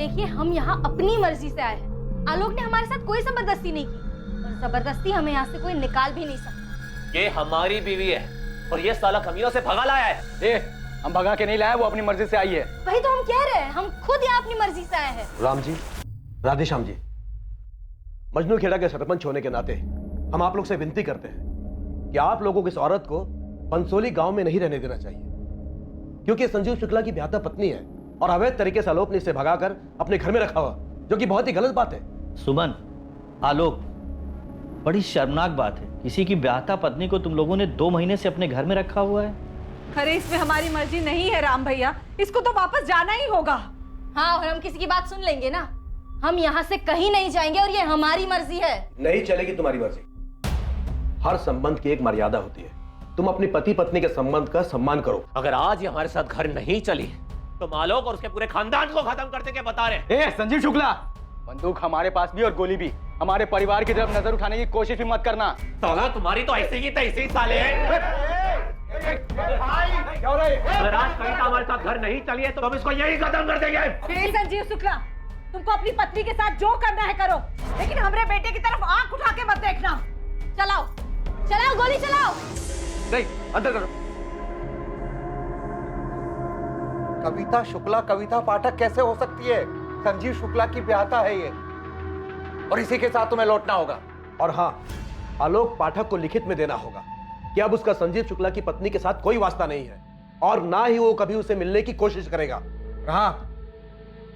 देखिए, हम यहाँ अपनी मर्जी से आए हैं। आलोक ने हमारे साथ कोई जबरदस्ती नहीं की और जबरदस्ती हमें यहाँ से कोई निकाल भी नहीं सकता। ये हमारी बीवी है और ये साला कमीनों से भगा लाया है। हम भगा के नहीं लाए, वो अपनी मर्जी से आई है। वही तो हम कह रहे हैं, हम खुद यहाँ अपनी मर्जी से आए हैं। राम जी, राधेश्याम जी, मजनू खेड़ा के सरपंच होने के नाते हम आप लोग से विनती करते हैं कि आप लोगों को इस औरत को पंसोली गांव में नहीं रहने देना चाहिए, क्योंकि संजीव शुक्ला की ब्याहता पत्नी है और अवैध तरीके से आलोक ने इसे भगाकर अपने घर में रखा हुआ, जो कि बहुत ही गलत बात है। सुमन, आलोक, बड़ी शर्मनाक बात है। किसी की ब्याहता पत्नी को तुम लोगों ने 2 महीने से अपने घर में रखा हुआ है। अरे इसमें हमारी मर्जी नहीं है राम भैया, इसको तो वापस जाना ही होगा। हाँ, और हम किसी की बात सुन लेंगे ना, हम यहाँ से कहीं नहीं जाएंगे और ये हमारी मर्जी है। नहीं चलेगी तुम्हारी मर्जी। हर संबंध की एक मर्यादा होती है। तुम अपनी पति पत्नी के संबंध का सम्मान करो। अगर आज ये हमारे साथ घर नहीं चली तो आलोक और उसके पूरे खानदान को खत्म कर देंगे, बता रहे। संजीव शुक्ला, बंदूक हमारे पास भी और गोली भी। हमारे परिवार की तरफ नजर उठाने की कोशिश भी मत करना। साला तुम्हारी तो ऐसे ही तैसे ही साले हैं। अगर आज कविता हमारे साथ घर नहीं चली है तो हम इसको यही खत्म कर देंगे। संजीव शुक्ला, तुमको अपनी पत्नी के साथ जो करना है करो, लेकिन हमारे बेटे की तरफ आंख उठा के मत देखना। चलाओ चलाओ, गोली चलाओ। नहीं, अंदर करो। कविता शुक्ला कविता पाठक कैसे हो सकती है? संजीव शुक्ला की ब्याहता है ये, और इसी के साथ तुम्हें लौटना होगा। और हाँ, आलोक पाठक को लिखित में देना होगा कि अब उसका संजीव शुक्ला की पत्नी के साथ कोई वास्ता नहीं है और ना ही वो कभी उसे मिलने की कोशिश करेगा। हाँ,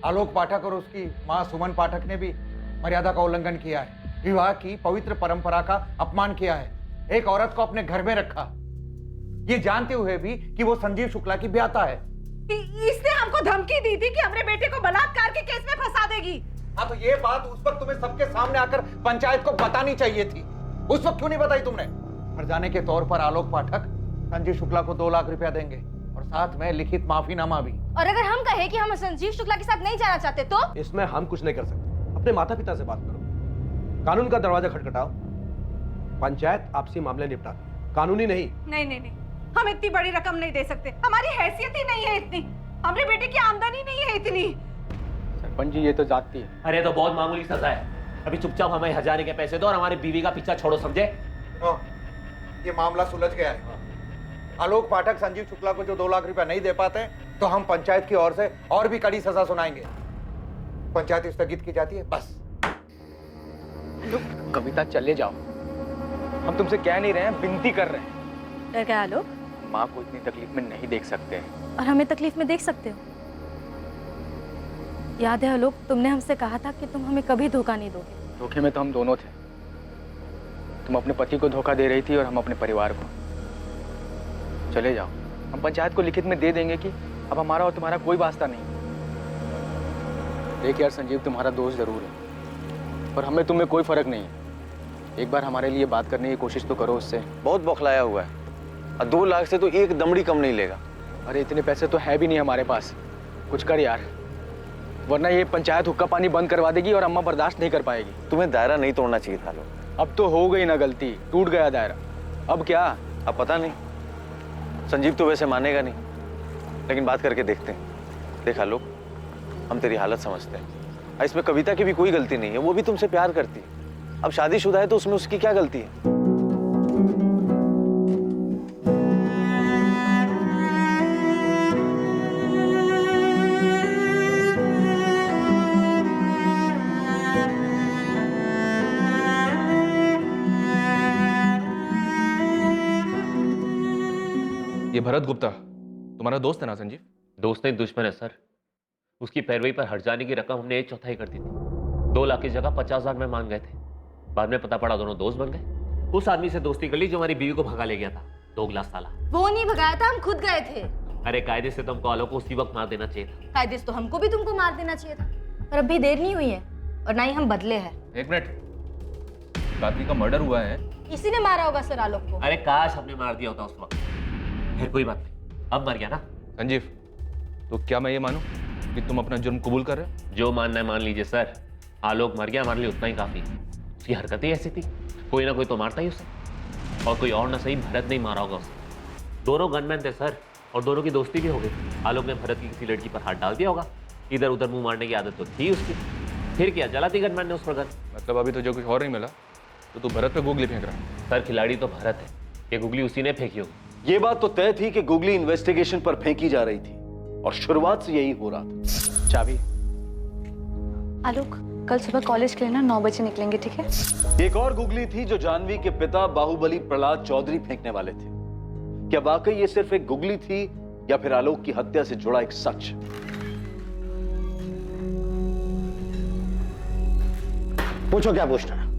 आलोक पाठक और उसकी मां सुमन पाठक ने भी मर्यादा का उल्लंघन किया है, विवाह की पवित्र परंपरा का अपमान किया है, एक औरत को अपने घर में रखा, ये जानते हुए भी कि वो संजीव शुक्ला की ब्याहता है। इसने हमको धमकी दी थी कि हमारे बेटे को बलात्कार के केस में फंसा देगी। हाँ, तो ये बात उस वक्त तुम्हें सबके सामने आकर पंचायत को बतानी चाहिए थी। उस वक्त क्यों नहीं बताई तुमने? हर्जाने के तौर पर आलोक पाठक संजीव शुक्ला को 2 लाख रुपया देंगे और साथ में लिखित माफीनामा भी। और अगर हम कहें कि हम संजीव शुक्ला के साथ नहीं जाना चाहते तो? इसमें हम कुछ नहीं कर सकते। अपने माता पिता से बात करो, कानून का दरवाजा खटखटाओ, पंचायत आपसी मामले निपटा। कानूनी नहीं। नहीं नहीं नहीं, हम इतनी बड़ी रकम नहीं दे सकते, हमारी हैसियत ही नहीं है इतनी, हमारे बेटे की आमदनी नहीं है इतनी। सरपंच जी, ये तो जाती है। अरे तो बहुत मामूली सजा है, अभी चुपचाप हमें हजारे के पैसे दो और हमारी बीवी का पीछा छोड़ो, समझे? ये मामला सुलझ गया है। आलोक पाठक संजीव शुक्ला को जो 2 लाख रुपया नहीं दे पाते तो हम पंचायत की ओर से और भी कड़ी सजा सुनाएंगे। पंचायत स्थगित की जाती है, बस। कविता, चले जाओ, हम तुमसे कह नहीं रहे हैं, विनती कर रहे हैं। डर गया आलोक? माँ को इतनी तकलीफ में नहीं देख सकते हैं। और हमें तकलीफ में देख सकते हो? याद है आलोक, तुमने हमसे कहा था कि तुम हमें कभी धोखा नहीं दोगे। धोखे में तो हम दोनों थे। तुम अपने पति को धोखा दे रही थी और हम अपने परिवार को। चले जाओ, हम पंचायत को लिखित में दे देंगे कि अब हमारा और तुम्हारा कोई वास्ता नहीं। देख यार संजीव, तुम्हारा दोस्त जरूर है पर हमें तुम्हें कोई फर्क नहीं है। एक बार हमारे लिए बात करने की कोशिश तो करो उससे। बहुत बौखलाया हुआ है और 2 लाख से तो एक दमड़ी कम नहीं लेगा। अरे इतने पैसे तो है भी नहीं हमारे पास, कुछ कर यार, वरना ये पंचायत हुक्का पानी बंद करवा देगी और अम्मा बर्दाश्त नहीं कर पाएगी। तुम्हें दायरा नहीं तोड़ना चाहिए था लोग। अब तो हो गई ना गलती, टूट गया दायरा, अब क्या? अब पता नहीं, संजीव तो वैसे मानेगा नहीं, लेकिन बात करके देखते हैं। देखा लोग, हम तेरी हालत समझते हैं। इसमें कविता की भी कोई गलती नहीं है, वो भी तुमसे प्यार करती है। अब शादीशुदा है तो उसमें उसकी क्या गलती है? ये भरत गुप्ता तुम्हारा दोस्त है ना संजीव? दोस्त नहीं, दुश्मन है सर। उसकी पैरवी पर हर्जाने की रकम हमने 1/4 कर दी थी। 2 लाख की जगह 50,000 में मान गए थे। बाद में पता पड़ा दोनों दोस्त बन गए। उस आदमी से दोस्ती कर ली जो हमारी बीवी को भगा ले गया था, दोगला साला। वो नहीं भगाया था, हम खुद गए थे। अरे कायदे से तुमको आलोक को उसी वक्त मार देना चाहिए था। कायदे से तो हमको भी तुमको मार देना चाहिए था, पर अभी देर नहीं हुई है और ना ही हम बदले हैं। 1 मिनट, काकी का मर्डर हुआ है। इसी ने मारा होगा सर आलोक को। अरे काश हमने मार दिया होता उस वक्त। फिर कोई बात नहीं, अब मर गया ना। संजीव, तो क्या मैं ये मानूं कि तुम अपना जुर्म कबूल कर रहे हो? जो मानना है मान लीजिए सर। आलोक मर गया, हमारे लिए उतना ही काफी। उसकी हरकतें ऐसी थी, कोई ना कोई तो मारता ही उसे, और कोई और ना सही भरत नहीं मारा होगा उसे। दोनों गनमैन थे सर, और दोनों की दोस्ती भी हो गई। आलोक ने भरत की किसी लड़की पर हाथ डाल दिया होगा इधर उधर मुंह मारने की आदत तो थी उसकी। फिर क्या जला दी गनमैन ने उस पर गन। मतलब अभी तो जो कुछ और नहीं मिला तो तू भरत पे गुगली फेंक रहा है। सर खिलाड़ी तो भरत है, ये गुगली उसी ने फेंकी होगी। ये बात तो तय थी कि गुगली इन्वेस्टिगेशन पर फेंकी जा रही थी और शुरुआत से यही हो रहा था। चाबी। आलोक, कल सुबह कॉलेज के लिए ना 9 बजे निकलेंगे, ठीक है? एक और गुगली थी जो जानवी के पिता बाहुबली प्रहलाद चौधरी फेंकने वाले थे। क्या वाकई ये सिर्फ एक गुगली थी या फिर आलोक की हत्या से जुड़ा एक सच? पूछो क्या पूछना है।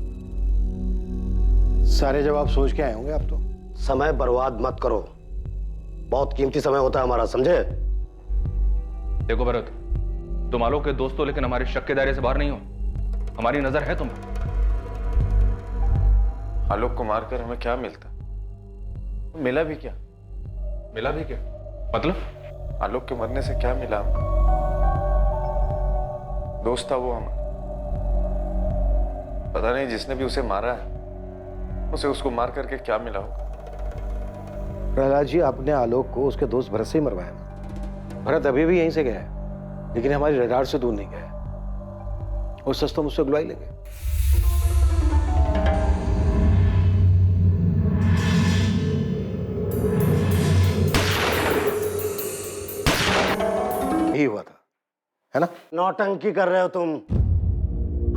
सारे जवाब सोच के आए होंगे आप तो। समय बर्बाद मत करो, बहुत कीमती समय होता है हमारा, समझे? देखो भरत, तुम आलोक के दोस्त हो लेकिन हमारे शक के दायरे से बाहर नहीं हो। हमारी नजर है तुम। आलोक को मारकर हमें क्या मिलता? मिला भी क्या? मिला भी क्या मतलब? आलोक के मरने से क्या मिला? दोस्त था वो हमारा। पता नहीं जिसने भी उसे मारा है उसे उसको मार करके क्या मिला होगा। प्रहलाद जी, आपने आलोक को उसके दोस्त भरत से ही मरवाया ना। भरत अभी भी यहीं से गया है, लेकिन हमारी रडार से दूर नहीं गया है। और सच तो मुझसे गुलाई लेंगे। यही हुआ था, है ना? नौटंकी कर रहे हो तुम।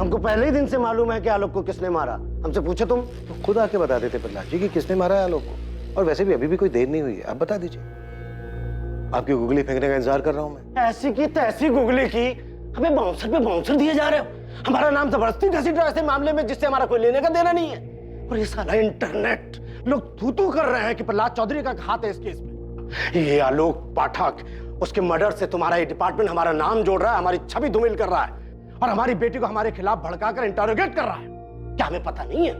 हमको पहले ही दिन से मालूम है कि आलोक को किसने मारा। हमसे पूछो तुम। तो खुद आके बता देते प्रहलाद जी कि किसने मारा है आलोक को। और वैसे भी अभी भी कोई देर नहीं हुई है, आप बता दीजिए। आपकी गुगली फेंकने का इंतजार कर रहा हूं मैं। ऐसी की तैसी गुगली की हमें बाउंसर पे बाउंसर दिए जा रहे हो। हमारा नाम जबरदस्ती घसीट रहे हो ऐसे मामले में जिससे हमारा कोई लेने का देना नहीं है। और ये साला इंटरनेट लोग थू कर रहे हैं कि प्रहलाद चौधरी का हाथ है इस केस में। ये आलोक पाठक, उसके मर्डर से तुम्हारा ये डिपार्टमेंट हमारा नाम जोड़ रहा है, हमारी छवि धूमिल कर रहा है और हमारी बेटी को हमारे खिलाफ भड़काकर इंटरोगेट कर रहा है। क्या हमें पता नहीं है?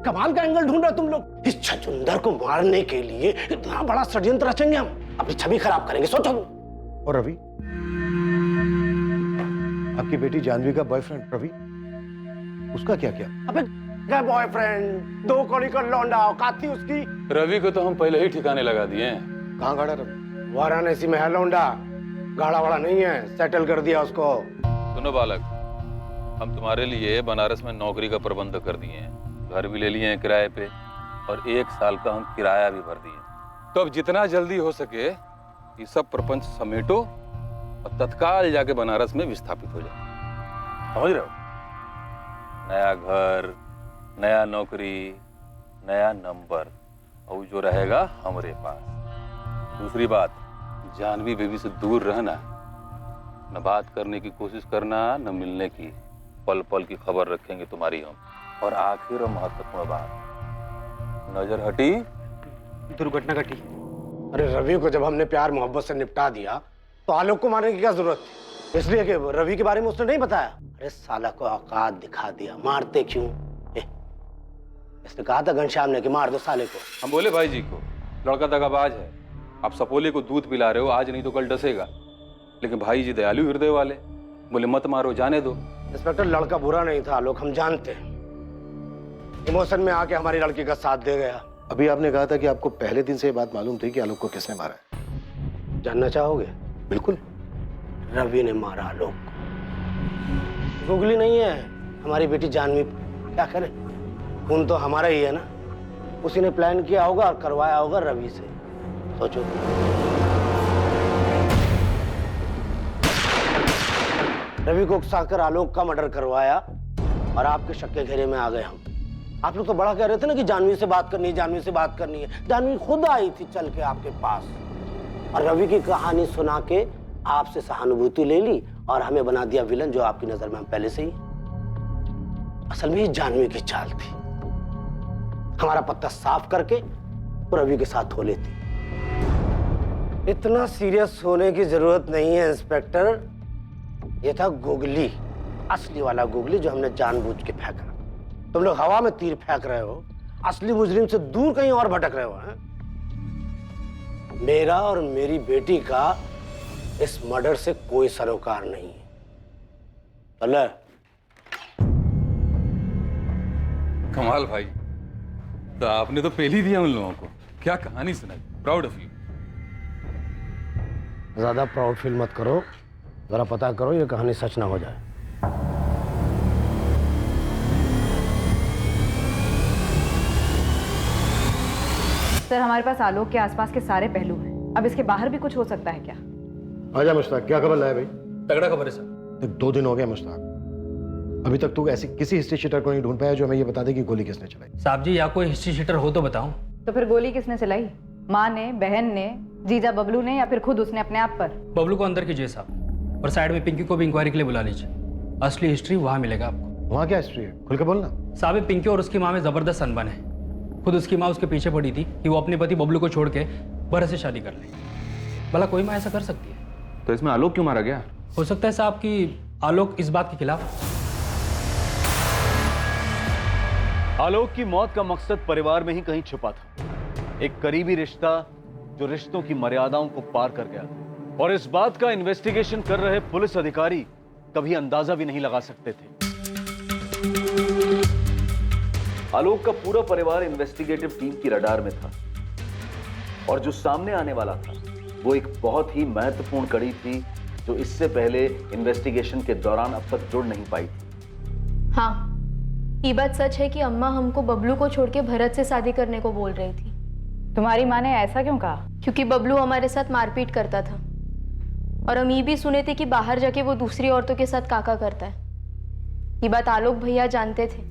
कमाल का एंगल ढूंढ रहे हो तुम लोग। इस छछुंदर को मारने के लिए इतना बड़ा षड्यंत्र रचेंगे हम, अपनी छवि खराब करेंगे, सोचो। और रवि, आपकी बेटी जानवी का बॉयफ्रेंड रवि, उसका क्या किया? अबे क्या बॉयफ्रेंड, 2 कौड़ी का लौंडा, औकात थी उसकी। रवि को तो हम पहले ही ठिकाने लगा दिए हैं। कहाँ गाड़ा रवि? वाराणसी में है लौंडा, गाड़ा वाड़ा नहीं है, सेटल कर दिया उसको। सुनो बालक, हम तुम्हारे लिए बनारस में नौकरी का प्रबंध कर दिए हैं, घर भी ले लिए हैं किराए पे और 1 साल का हम किराया भी भर दिए। तो अब जितना जल्दी हो सके ये सब प्रपंच समेटो और तत्काल जाके बनारस में विस्थापित हो जाओ। समझ रहे हो? नया घर, नया नौकरी, नया नंबर, और जो रहेगा हमारे पास। दूसरी बात, जानवी बेबी से दूर रहना, न बात करने की कोशिश करना, न मिलने की। पल पल की खबर रखेंगे तुम्हारी हम। और आखिर और महत्वपूर्ण बात, नजर हटी दुर्घटना घटी। अरे रवि को जब हमने प्यार मोहब्बत से निपटा दिया तो आलोक को मारने की क्या जरूरत थी? इसलिए कि रवि के बारे में उसने नहीं बताया। अरे साला को औकात दिखा दिया, मारते क्यों? इसने कहा था घनश्याम ने कि मार दो साले को। हम बोले भाई जी को, लड़का दगाबाज है, आप सपोले को दूध पिला रहे हो, आज नहीं तो कल डसेगा। लेकिन भाई जी दयालु हृदय वाले, बोले मत मारो, जाने दो। इंस्पेक्टर, लड़का बुरा नहीं था आलोक, हम जानते हैं। इमोशन में आके हमारी लड़की का साथ दे गया। अभी आपने कहा था कि आपको पहले दिन से ये बात मालूम थी कि आलोक को किसने मारा है। जानना चाहोगे? बिल्कुल। रवि ने मारा आलोक को। गुगली नहीं है, हमारी बेटी जानवी। क्या करें, खून तो हमारा ही है ना। उसी ने प्लान किया होगा और करवाया होगा रवि से। सोचो। रवि को उकसाकर आलोक का मर्डर करवाया और आपके शक के घेरे में आ गए हम। आप लोग तो बड़ा कह रहे थे ना कि जानवी से बात करनी है, जानवी से बात करनी है। जानवी खुद आई थी चल के आपके पास और रवि की कहानी सुना के आपसे सहानुभूति ले ली और हमें बना दिया विलन, जो आपकी नजर में हम पहले से ही। असल में ये जानवी की चाल थी, हमारा पत्ता साफ करके वो रवि के साथ धो लेती। इतना सीरियस होने की जरूरत नहीं है इंस्पेक्टर। ये था गुगली, असली वाला गुगली जो हमने जानबूझ के फेंका। तुम लोग हवा में तीर फेंक रहे हो, असली मुजरिम से दूर कहीं और भटक रहे हो। हैं? मेरा और मेरी बेटी का इस मर्डर से कोई सरोकार नहीं है। चले। कमाल भाई, तो आपने तो पहले ही दिया उन लोगों को। क्या कहानी सुनाई, प्राउड ऑफ यू। ज्यादा प्राउड फील मत करो, जरा पता करो ये कहानी सच ना हो जाए। सर, हमारे पास आलोक के आसपास के सारे पहलू हैं। अब इसके बाहर भी कुछ हो सकता है क्या? आजा मुश्ताक, क्या खबर लाया भाई? तगड़ा खबर है सर। देख 2 दिन हो गए मुश्ताक, अभी तक तू ऐसी किसी हिस्ट्री शीटर को नहीं ढूंढ पाया जो हमें ये बता दे कि गोली किसने चलाई। साहब जी, या कोई हिस्ट्री शीटर हो तो बताओ। तो फिर गोली किसने चलाई? माँ ने, बहन ने, जीजा बबलू ने, या फिर खुद उसने अपने आप पर? बबलू को अंदर कीजिए साहब, और साइड में पिंकी को भी इंक्वायरी के लिए बुला लीजिए। असली हिस्ट्री वहाँ मिलेगा आपको। वहाँ क्या हिस्ट्री है, खुल के बोलना। साहब, पिंकी और उसकी माँ में जबरदस्त अनबन है। खुद उसकी माँ उसके पीछे पड़ी थी कि वो अपने पति बबलू को छोड़ के भरत से शादी कर ले। भला कोई माँ ऐसा कर सकती है? तो इसमें आलोक क्यों मारा गया? हो सकता है साहब कि आलोक इस बात के खिलाफ। आलोक की मौत का मकसद परिवार में ही कहीं छुपा था। एक करीबी रिश्ता जो रिश्तों की मर्यादाओं को पार कर गया था। और इस बात का इन्वेस्टिगेशन कर रहे पुलिस अधिकारी कभी अंदाजा भी नहीं लगा सकते थे। आलोक का पूरा परिवार इन्वेस्टिगेटिव टीम की रडार में था, और जो सामने आने वाला था वो एक बहुत ही महत्वपूर्ण कड़ी थी जो इससे पहले इन्वेस्टिगेशन के दौरान अब तक जुड़ नहीं पाई थी। हाँ, ये बात सच है कि अम्मा हमको बबलू को छोड़ के भरत से शादी करने को बोल रही थी। तुम्हारी माँ ने ऐसा क्यों कहा? क्योंकि बबलू हमारे साथ मारपीट करता था, और हम ये भी सुने थे कि बाहर जाके वो दूसरी औरतों के साथ काका करता है। ये बात आलोक भैया जानते थे,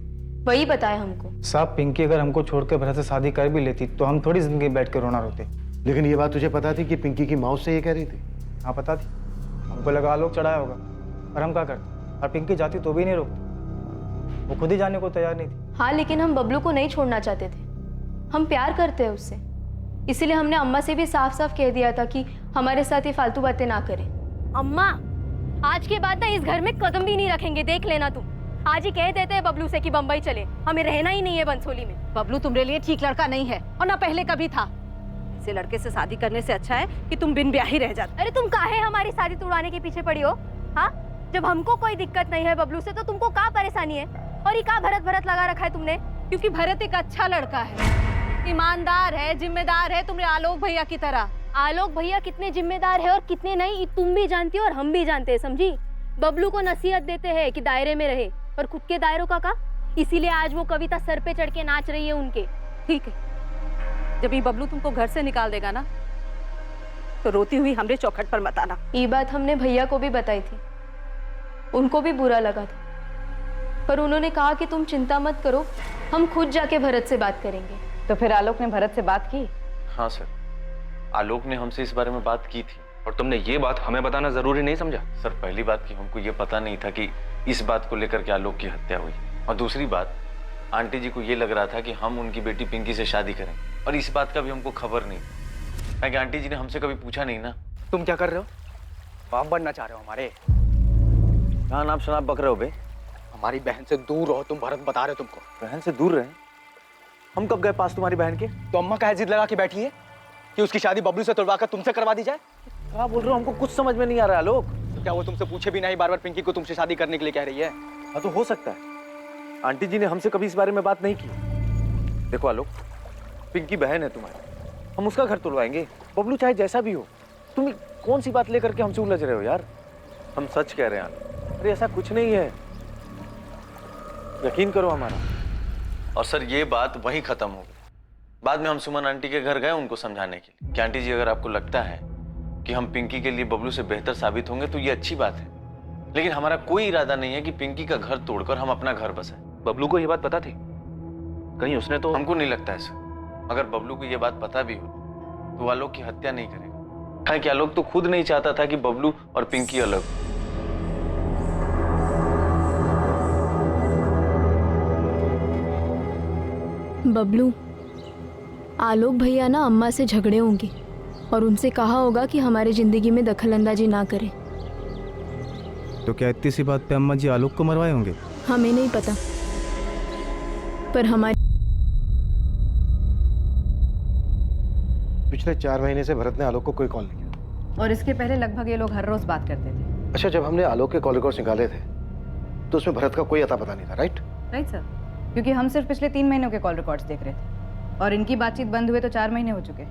वही बताया हमको। साहब, पिंकी अगर हमको छोड़ के भरत से शादी कर भी लेती तो हम थोड़ी जिंदगी बैठ के रोना रोते। लेकिन ये बात तुझे पता थी कि पिंकी की माँ उससे ये कह रही थी? हाँ पता थी, हमको लगा आलोक चढ़ाया होगा, और हम क्या करते? और पिंकी जाती तो भी नहीं रोकती, वो खुद ही जाने को तैयार नहीं थी। हाँ, लेकिन हम बबलू को नहीं छोड़ना चाहते थे। हम प्यार करते हैं उससे, इसीलिए हमने अम्मा से भी साफ साफ कह दिया था कि हमारे साथ ये फालतू बातें ना करें। अम्मा, आज के बाद ना इस घर में कदम भी नहीं रखेंगे, देख लेना तुम। आज ही कह देते हैं बबलू से कि बम्बई चले, हमें रहना ही नहीं है बंसोली में। बबलू तुम्हारे लिए ठीक लड़का नहीं है, और ना पहले कभी था। ऐसे लड़के से शादी करने से अच्छा है कि तुम बिन ब्याह ही रह जाते। अरे तुम काहे हमारी शादी तुड़वाने के पीछे पड़ी हो? हाँ, जब हमको कोई दिक्कत नहीं है बबलू से तो तुमको क्या परेशानी है? और ये क्या भरत भरत लगा रखा है तुमने? क्योंकि भरत एक अच्छा लड़का है, ईमानदार है, जिम्मेदार है, तुम्हारे आलोक भैया की तरह। आलोक भैया कितने जिम्मेदार है और कितने नहीं, ये तुम भी जानती हो और हम भी जानते हैं, समझी? बबलू को नसीहत देते हैं कि दायरे में रहे, और खुद के दायरों का इसीलिए आज वो कविता सर पे चढ़ के नाच रही है उनके। ठीक है, जब ये बबलू तुमको घर से निकाल देगा ना, तो रोती हुई हमरे चौखट पर मत आना। ये बात हमने भैया को भी बताई थी, उनको भी बुरा लगा था, पर उन्होंने कहा कि तुम चिंता मत करो, हम खुद जाके भरत से बात करेंगे। तो फिर आलोक ने भरत से बात की? हाँ सर, आलोक ने हमसे इस बारे में बात की थी। और तुमने ये बात हमें बताना जरूरी नहीं समझा? सर, पहली बात कि हमको ये पता नहीं था कि इस बात को लेकर के आलोक की हत्या हुई, और दूसरी बात आंटी जी को ये लग रहा था कि हम उनकी बेटी पिंकी से शादी करें, और इस बात का भी हमको खबर नहीं, क्योंकि आंटी जी ने हमसे कभी पूछा नहीं ना। तुम क्या कर रहे हो? बाप बनना चाह रहे हो हमारे? कहाँ नाम शनाब बक रहे हो बे? हमारी बहन से दूर रहो, तुम भरत बता रहे हो तुमको। बहन से दूर रहे? हम कब गए पास तुम्हारी बहन के? तो अम्मा का जिद लगा के बैठी है कि उसकी शादी बबलू से तुड़वा कर तुमसे करवा दी जाए। क्या बोल रहे हो? हमको कुछ समझ में नहीं आ रहा आलोक। तो क्या वो तुमसे पूछे भी नहीं, बार बार पिंकी को तुमसे शादी करने के लिए कह रही है? हाँ तो हो सकता है, आंटी जी ने हमसे कभी इस बारे में बात नहीं की। देखो आलोक, पिंकी बहन है तुम्हारी, हम उसका घर तुड़वाएंगे, बबलू चाहे जैसा भी हो। तुम कौन सी बात लेकर के हमसे उलझ रहे हो यार? हम सच कह रहे हैं आलोक, अरे ऐसा कुछ नहीं है, यकीन करो हमारा। और सर, ये बात वहीं खत्म हो गई। बाद में हम सुमन आंटी के घर गए उनको समझाने के लिए कि आंटी जी, अगर आपको लगता है कि हम पिंकी के लिए बबलू से बेहतर साबित होंगे तो ये अच्छी बात है, लेकिन हमारा कोई इरादा नहीं है कि पिंकी का घर तोड़कर हम अपना घर बसाएं। बबलू को ये बात पता थी? कहीं उसने तो? हमको नहीं लगता है सर, अगर बबलू को ये बात पता भी हो तो आलोक की हत्या नहीं करेगा, क्योंकि आलोक तो खुद नहीं चाहता था कि बबलू और पिंकी अलग हो। बबलू, आलोक भैया ना अम्मा से झगड़े होंगे और उनसे कहा होगा कि हमारे जिंदगी में दखल अंदाजी ना करें। तो क्या इतनी सी बात पे अम्मा जी आलोक को मरवाए होंगे? हमें नहीं पता, पर हमारी पिछले 4 महीने से भरत ने आलोक को कोई कॉल नहीं किया, और इसके पहले लगभग ये लोग हर रोज बात करते थे। अच्छा, जब हमने आलोक के कॉल रिकॉर्ड्स निकाले थे तो उसमें भरत का कोई अता पता नहीं था, राइट? राइट सर, क्योंकि हम सिर्फ पिछले 3 महीनों के कॉल रिकॉर्ड्स देख रहे थे, और इनकी बातचीत बंद हुए तो 4 महीने हो चुके।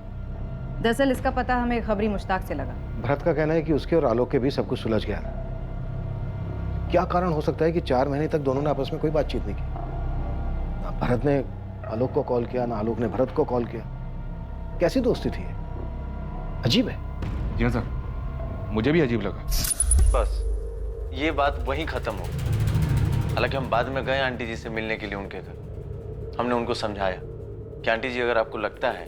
दरअसल इसका पता हमें खबरी मुश्ताक से लगा। भरत का कहना है कि उसके और आलोक के बीच सब कुछ सुलझ गया था, क्या कारण हो सकता है कि 4 महीने तक दोनों ने आपस में कोई बातचीत नहीं की? ना भरत ने आलोक को कॉल किया, ना आलोक ने भरत को कॉल किया। कैसी दोस्ती थी ये? अजीब है। जी हाँ सर, मुझे भी अजीब लगा। बस ये बात वहीं खत्म हो। हालांकि हम बाद में गए आंटी जी से मिलने के लिए उनके घर। हमने उनको समझाया कि आंटी जी, अगर आपको लगता है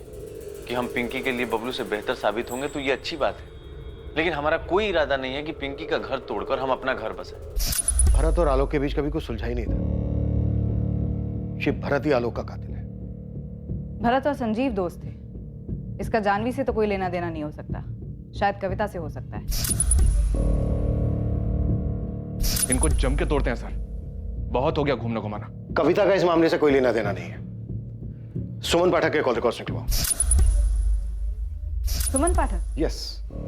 कि हम पिंकी के लिए बबलू से बेहतर साबित होंगे तो ये अच्छी बात है, लेकिन हमारा कोई इरादा नहीं है कि पिंकी का घर तोड़कर हम अपना घर बसाएं। भरत और आलोक के बीच कभी कुछ सुलझा ही नहीं था। शिव भरत ही आलोक का कातिल है। भरत और संजीव दोस्त थे। इसका जानवी से तो कोई लेना देना नहीं हो सकता, शायद कविता से हो सकता है। इनको जम के तोड़ते हैं सर, बहुत हो गया घूमना घुमाना। कविता का इस मामले से कोई लेना देना नहीं है। सुमन पाठक के कॉल रिकॉर्ड्स निकलवाओ। सुमन पाठक? यस।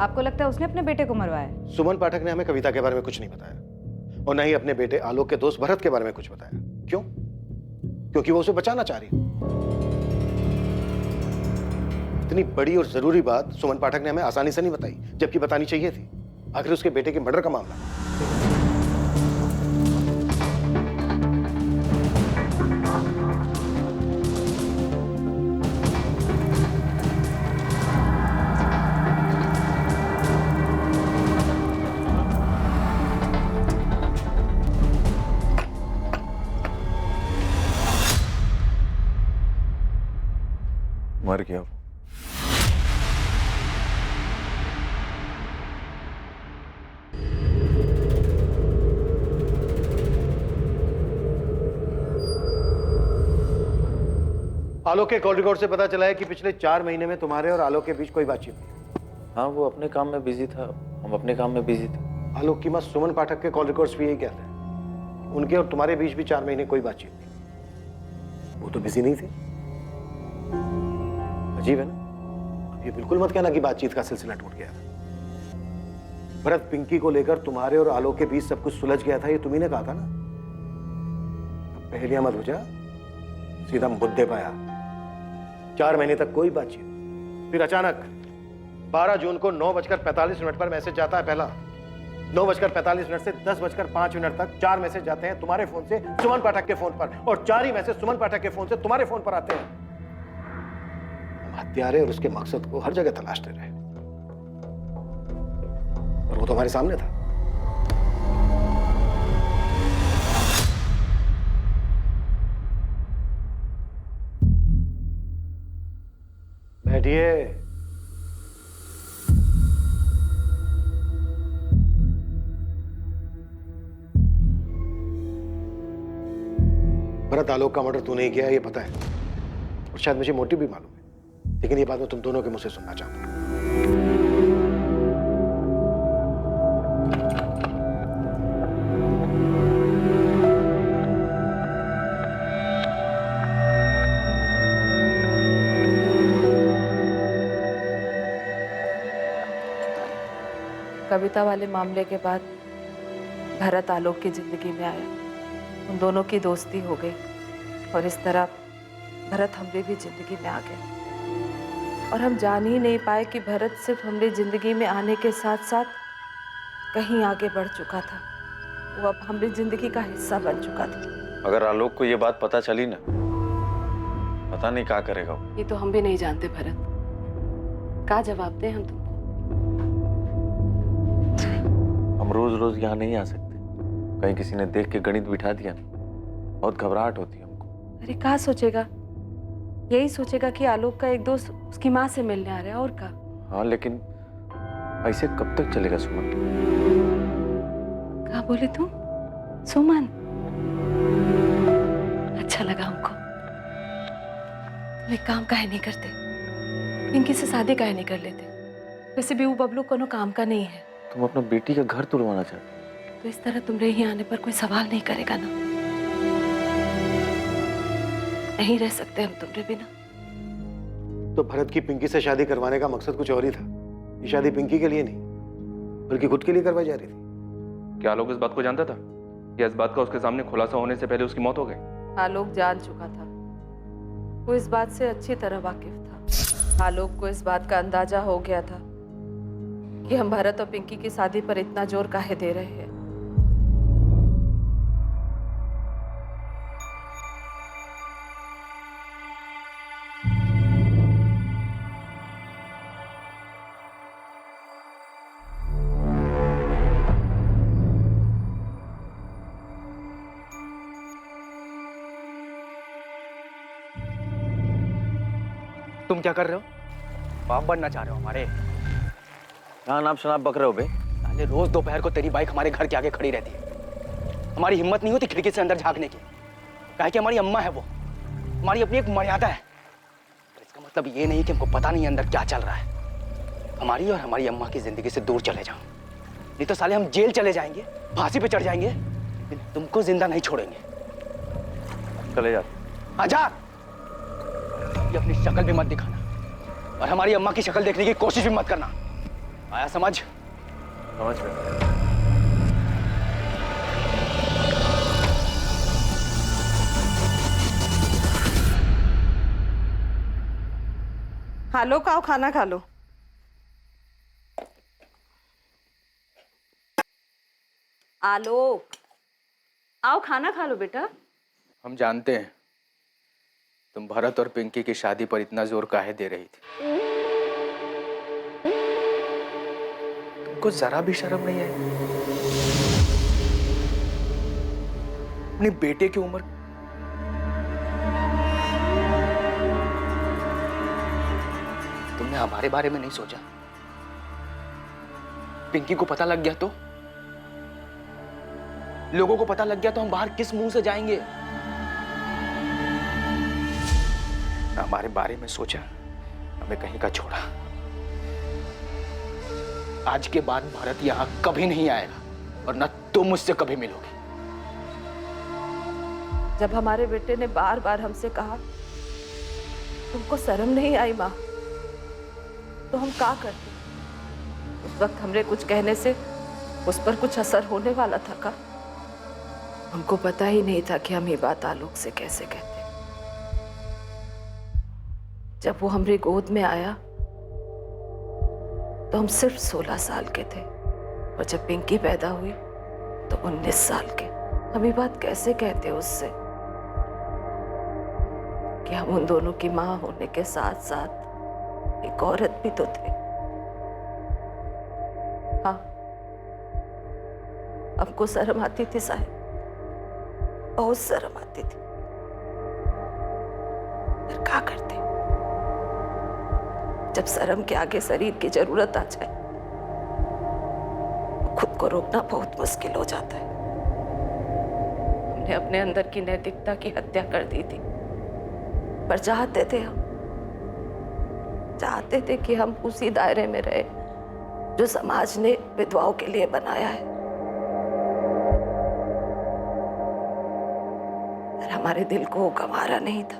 आपको लगता है उसने अपने बेटे को मरवाया? सुमन पाठक ने हमें कविता के बारे में कुछ नहीं बताया और न ही अपने बेटे आलोक के दोस्त भरत के बारे में कुछ बताया। क्यों? क्योंकि वो उसे बचाना चाह रही है। इतनी बड़ी और जरूरी बात सुमन पाठक ने हमें आसानी से नहीं बताई, जबकि बतानी चाहिए थी। आखिर उसके बेटे के मर्डर का मामला। मर गया वो। आलोक के कॉल रिकॉर्ड से पता चला है कि पिछले 4 महीने में तुम्हारे और आलोक के बीच कोई बातचीत नहीं। हाँ, वो अपने काम में बिजी था, हम अपने काम में बिजी थे। आलोक की मां सुमन पाठक के कॉल रिकॉर्ड्स भी यही कहते हैं। उनके और तुम्हारे बीच भी 4 महीने कोई बातचीत नहीं। वो तो बिजी नहीं थी। अजीब है ना? अब ये बिल्कुल मत कहना कि बातचीत का सिलसिला टूट गया था। भरत पिंकी को लेकर तुम्हारे और आलोक के बीच सब कुछ सुलझ गया था, ये तुम्ही ने कहा था ना। अब पहेलियां मत बुझा, सीधा मुद्दे पे आया। 4 महीने तक कोई बातचीत, फिर अचानक 12 जून को 9:45 पर मैसेज जाता है पहला। 9:45 से 10:05 तक 4 मैसेज जाते हैं तुम्हारे फोन से सुमन पाठक के फोन पर, और 4 ही मैसेज सुमन पाठक के फोन से तुम्हारे फोन पर आते हैं। हम हत्यारे और उसके मकसद को हर जगह तलाशते रहे, और वो तो हमारे सामने था। बैठिए। भरत आलोक का मर्डर तूने ही किया है, ये पता है, और शायद मुझे मोटिव भी मालूम है, लेकिन ये बात मैं तुम दोनों के मुंह से सुनना चाहता हूं। कविता वाले मामले के बाद भरत आलोक की जिंदगी में आया। उन दोनों की दोस्ती हो गई और इस तरह भरत हमरी भी जिंदगी में आ गया। और हम जान ही नहीं पाए कि भरत सिर्फ हमारी जिंदगी में आने के साथ साथ कहीं आगे बढ़ चुका था। वो अब हमारी जिंदगी का हिस्सा बन चुका था। अगर आलोक को ये बात पता चली ना, पता नहीं क्या करेगा वो। ये तो हम भी नहीं जानते भरत, क्या जवाब दें हम तुमको। हम रोज रोज यहाँ नहीं आ सकते, कहीं किसी ने देख के गणित बिठा दिया ना, बहुत घबराहट होती है हमको। अरे क्या सोचेगा? यही सोचेगा कि आलोक का एक दोस्त उसकी माँ से मिलने आ रहा है, और क्या। हाँ, लेकिन ऐसे कब तक चलेगा सुमन? क्या बोले तुम? सुमन? अच्छा लगा हमको। तुम एक काम काहे नहीं करते, पिंकी से शादी काहे नहीं कर लेते? वैसे भी वो बबलू कोनो काम का नहीं है। तुम अपना बेटी का घर तुड़वाना चाहते हो? तो इस तरह तुम्हारे यहाँ आने पर कोई सवाल नहीं करेगा ना। नहीं रह सकते हम तुम्हारे बिना। तो भरत की पिंकी से शादी करवाने का मकसद कुछ और ही था। ये शादी पिंकी के लिए नहीं, बल्कि खुद के लिए करवाई जा रही थी। क्या आलोक इस बात को जानता था या इस बात का उसके सामने खुलासा होने से पहले उसकी मौत हो गई? आलोक जान चुका था, वो इस बात से अच्छी तरह वाकिफ था। आलोक को इस बात का अंदाजा हो गया था कि हम भरत और पिंकी की शादी पर इतना जोर काहे दे रहे हैं। तुम क्या कर रहे हो? बाप बनना चाह रहे हो हमारे? कहाँ नाम शनाब बक रहे हो बे? साले रोज दोपहर को तेरी बाइक हमारे घर के आगे खड़ी रहती है। हमारी हिम्मत नहीं होती खिड़की से अंदर झांकने की। काहे कि हमारी अम्मा है वो, हमारी अपनी एक मर्यादा है। पर इसका मतलब ये नहीं कि हमको पता नहीं अंदर क्या चल रहा है। हमारी और हमारी अम्मा की जिंदगी से दूर चले जाओ, नहीं तो साले हम जेल चले जाएंगे, फांसी पे चढ़ जाएंगे, लेकिन तुमको जिंदा नहीं छोड़ेंगे। चले जा। आजा, ये अपनी शक्ल भी मत दिखाना और हमारी अम्मा की शक्ल देखने की कोशिश भी मत करना। आया समझ? समझ गए। आलोक आओ खाना खा लो। आलोक आओ खाना खा लो बेटा। हम जानते हैं तुम भरत और पिंकी की शादी पर इतना जोर काहे दे रही थी। तुमको जरा भी शर्म नहीं आई? अपने बेटे की उम्र तुमने हमारे बारे में नहीं सोचा? पिंकी को पता लग गया तो? लोगों को पता लग गया तो हम बाहर किस मुंह से जाएंगे? हमारे बारे में सोचा, हमें कहीं का छोड़ा। आज के बाद भारत यहां कभी नहीं आएगा और न तुम मुझसे कभी मिलोगी। जब हमारे बेटे ने बार बार हमसे कहा तुमको शर्म नहीं आई माँ, तो हम क्या करते? उस वक्त हमरे कुछ कहने से उस पर कुछ असर होने वाला था का? हमको पता ही नहीं था कि हम ये बात आलोक से कैसे कहते। जब वो हमरे गोद में आया तो हम सिर्फ 16 साल के थे और जब पिंकी पैदा हुई तो 19 साल के। हम ये बात कैसे कहते उससे कि हम उन दोनों की माँ होने के साथ साथ एक औरत भी तो थे। हाँ, हमको शर्म आती थी साहब, बहुत शर्म आती थी, पर क्या करते? जब शर्म के आगे शरीर की जरूरत आ जाए तो खुद को रोकना बहुत मुश्किल हो जाता है। हमने अपने अंदर की नैतिकता की हत्या कर दी थी, पर चाहते थे कि हम उसी दायरे में रहे जो समाज ने विधवाओं के लिए बनाया है। पर हमारे दिल को गंवारा नहीं था।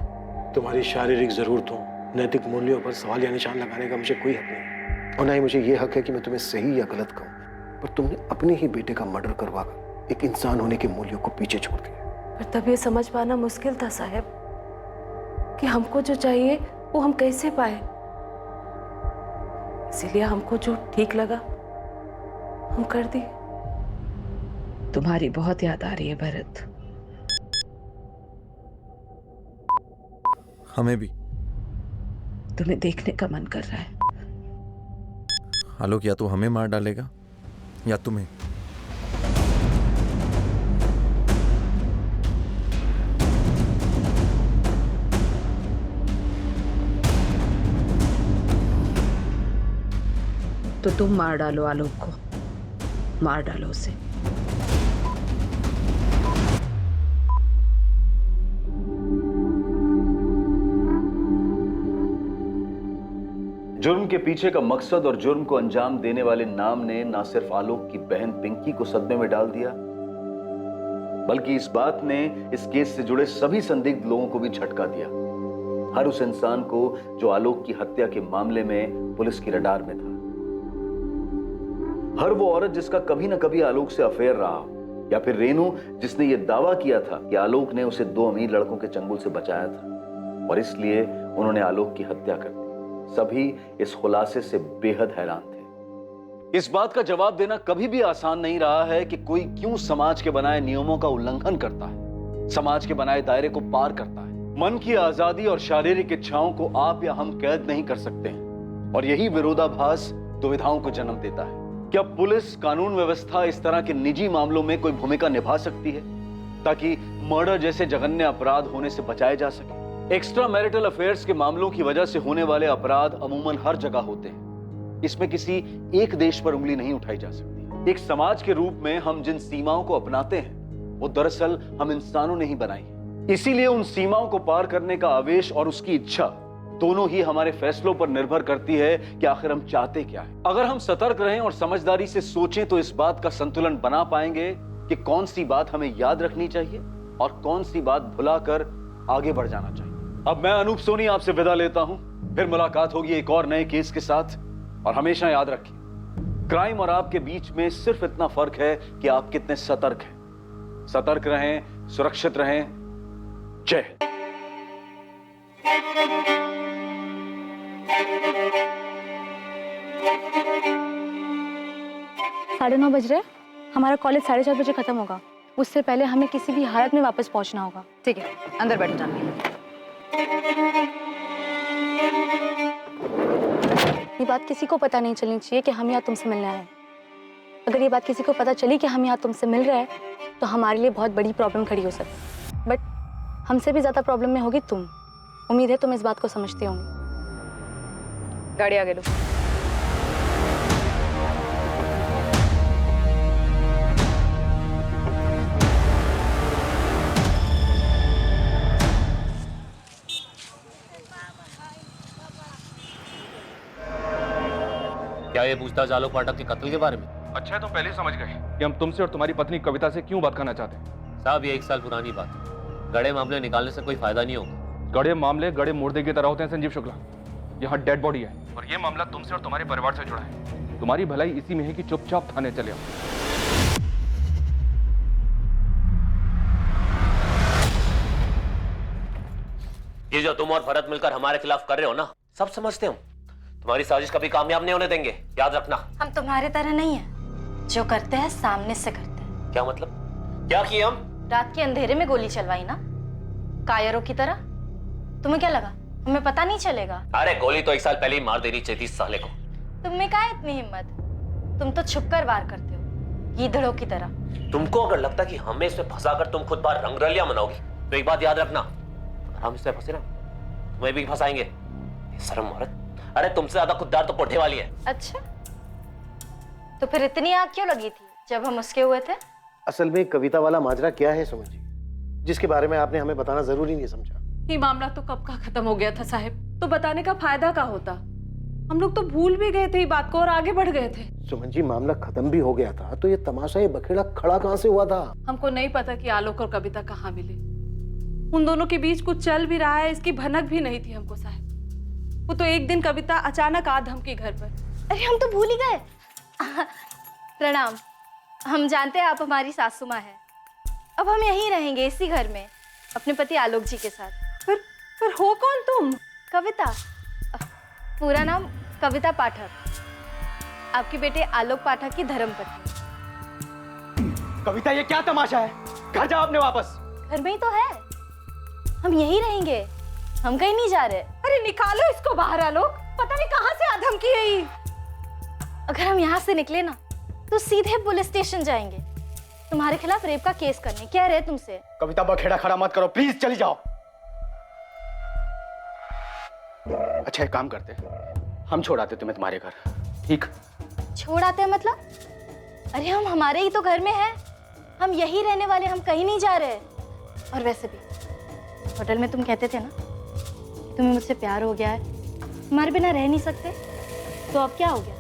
तुम्हारी शारीरिक जरूरतों, नैतिक मूल्यों पर सवाल या निशान लगाने का मुझे कोई हक नहीं, और ना ही मुझे ये हक है कि मैं तुम्हें सही या गलत कहूँ। पर तुमने अपने ही बेटे का मर्डर करवाकर एक इंसान होने के मूल्यों को पीछे छोड़ दिया। पर तब ये समझ पाना मुश्किल था साहब कि हमको जो चाहिए वो हम कैसे पाए। इसीलिए हमको जो ठीक लगा हम कर दिए। तुम्हारी बहुत याद आ रही है भरत। हमें भी। तुम्हें देखने का मन कर रहा है। आलोक या तो हमें मार डालेगा या तुम्हें। तो तुम मार डालो आलोक को, मार डालो उसे। जुर्म के पीछे का मकसद और जुर्म को अंजाम देने वाले नाम ने ना सिर्फ आलोक की बहन पिंकी को सदमे में डाल दिया, बल्कि इस बात ने इस केस से जुड़े सभी संदिग्ध लोगों को भी झटका दिया। हर उस इंसान को जो आलोक की हत्या के मामले में पुलिस की रडार में था, हर वो औरत जिसका कभी ना कभी आलोक से अफेयर रहा, या फिर रेनू जिसने ये दावा किया था कि आलोक ने उसे 2 अमीर लड़कों के चंगुल से बचाया था और इसलिए उन्होंने आलोक की हत्या कर दी। सभी इस खुलासे से बेहद हैरान थे। इस बात का जवाब देना कभी भी आसान नहीं रहा है कि कोई क्यों समाज के बनाए नियमों का उल्लंघन करता है, समाज के बनाए दायरे को पार करता है। मन की आजादी और शारीरिक इच्छाओं को आप या हम कैद नहीं कर सकते हैं, और यही विरोधाभास दुविधाओं को जन्म देता है। क्या पुलिस, कानून व्यवस्था इस तरह के निजी मामलों में कोई भूमिका निभा सकती है ताकि मर्डर जैसे जघन्य अपराध होने से बचाए जा सके? एक्स्ट्रा मैरिटल अफेयर्स के मामलों की वजह से होने वाले अपराध अमूमन हर जगह होते हैं। इसमें किसी एक देश पर उंगली नहीं उठाई जा सकती। एक समाज के रूप में हम जिन सीमाओं को अपनाते हैं वो दरअसल हम इंसानों ने ही बनाई है। इसीलिए उन सीमाओं को पार करने का आवेश और उसकी इच्छा दोनों ही हमारे फैसलों पर निर्भर करती है कि आखिर हम चाहते क्या है। अगर हम सतर्क रहें और समझदारी से सोचें तो इस बात का संतुलन बना पाएंगे कि कौन सी बात हमें याद रखनी चाहिए और कौन सी बात भुलाकर आगे बढ़ जाना चाहिए। अब मैं अनूप सोनी आपसे विदा लेता हूं। फिर मुलाकात होगी एक और नए केस के साथ। और हमेशा याद रखिए, क्राइम और आपके बीच में सिर्फ इतना फर्क है कि आप कितने सतर्क हैं। सतर्क रहें, सुरक्षित रहें। जय हिंद। 9:30 बज रहे। हमारा कॉलेज 4:30 बजे खत्म होगा। उससे पहले हमें किसी भी हालत में वापस पहुंचना होगा। ठीक है, अंदर बैठो जानवी। ये बात किसी को पता नहीं चलनी चाहिए कि हम यहाँ तुमसे मिलने आए हैं। अगर ये बात किसी को पता चली कि हम यहाँ तुमसे मिल रहे हैं तो हमारे लिए बहुत बड़ी प्रॉब्लम खड़ी हो सकती है। बट हमसे भी ज़्यादा प्रॉब्लम में होगी तुम। उम्मीद है तुम इस बात को समझते होंगे। गाड़ी आगे लो। क्या ये पूछताछ आलोक पाठक के कत्ल के बारे में? अच्छा है तुम पहले ही समझ गए कि हम तुमसे और तुम्हारी पत्नी कविता से क्यों बात करना चाहते हैं। साहब ये 1 साल पुरानी बात है। गड़े मामले निकालने से कोई फायदा नहीं होगा। गड़े मामले गड़े मुर्दे की तरह होते हैं संजीव शुक्ला। यहाँ डेड बॉडी है और ये मामला तुमसे और तुम्हारे परिवार से जुड़ा है। तुम्हारी भलाई इसी में है कि चुपचाप थाने चले आओ। ये जो तुम और भरत मिलकर हमारे खिलाफ कर रहे हो ना, सब समझते हो। तुम्हारी साजिश कभी कामयाब नहीं होने देंगे, याद रखना। हम तुम्हारे तरह नहीं है, जो करते हैं सामने से करते हैं। क्या मतलब? क्या किए हम? रात के अंधेरे में गोली चलवाई ना, कायरों की तरह। तुम्हें क्या लगा हमें पता नहीं चलेगा? अरे गोली तो 1 साल पहले ही मार देनी चाहिए थी इस साले को। तुम्हें क्या इतनी हिम्मत? तुम तो छुपकर वार करते हो, गीदड़ों की तरह। तुमको अगर लगता कि हमें इसमें फंसाकर तुम खुद बार रंगरलियां मनाओगी तो एक बात याद रखना, अगर हम इसमें फंसे ना तुम्हें भी फंसाएंगे। शर्म औरत। अरे तुमसे ज्यादा खुददार तो कोठे वाली है। अच्छा, तो फिर इतनी आग क्यों लगी थी जब हम उसके हुए थे? असल में कविता वाला माजरा क्या है सुमन जी, जिसके बारे में आपने हमें बताना जरूरी नहीं समझा? ये मामला तो कब का खत्म हो गया था साहब, तो बताने का फायदा क्या होता? हम लोग तो भूल भी गए थे ये बात को और आगे बढ़ गए थे। सुमन जी मामला खत्म भी हो गया था तो ये तमाशा, ये बखेड़ा खड़ा कहाँ से हुआ था? हमको नहीं पता कि आलोक और कविता कहाँ मिले। उन दोनों के बीच कुछ चल भी रहा है इसकी भनक भी नहीं थी हमको साहब। वो तो एक दिन कविता अचानक आ धमकी घर पर। अरे हम तो भूल ही गए। प्रणाम। हम जानते हैं आप हमारी सासू माँ है। अब हम यहीं रहेंगे इसी घर में अपने पति आलोक जी के साथ। पर हो कौन तुम? कविता। पूरा नाम कविता पाठक, आपके बेटे आलोक पाठक की धर्मपत्नी। कविता ये क्या तमाशा है? घर जाओ अपने वापस। घर में ही तो है, हम यहीं रहेंगे, हम कहीं नहीं जा रहे। अरे निकालो इसको बाहर आलोक, पता नहीं कहां से आ धमकी है ये। अगर हम यहाँ से निकले ना तो सीधे पुलिस स्टेशन जाएंगे तुम्हारे खिलाफ रेप का केस करने। कह रहे तुमसे। कविता बखेड़ा खड़ा मत करो प्लीज, चली जाओ। अच्छा एक काम करते, हम छोड़ आते तुम्हें तुम्हारे घर। ठीक? छोड़ आते हैं मतलब? अरे हम हमारे ही तो घर में हैं, हम यही रहने वाले, हम कहीं नहीं जा रहे। और वैसे भी होटल में तुम कहते थे ना कि तुम्हें मुझसे प्यार हो गया है, हमारे बिना रह नहीं सकते, तो अब क्या हो गया?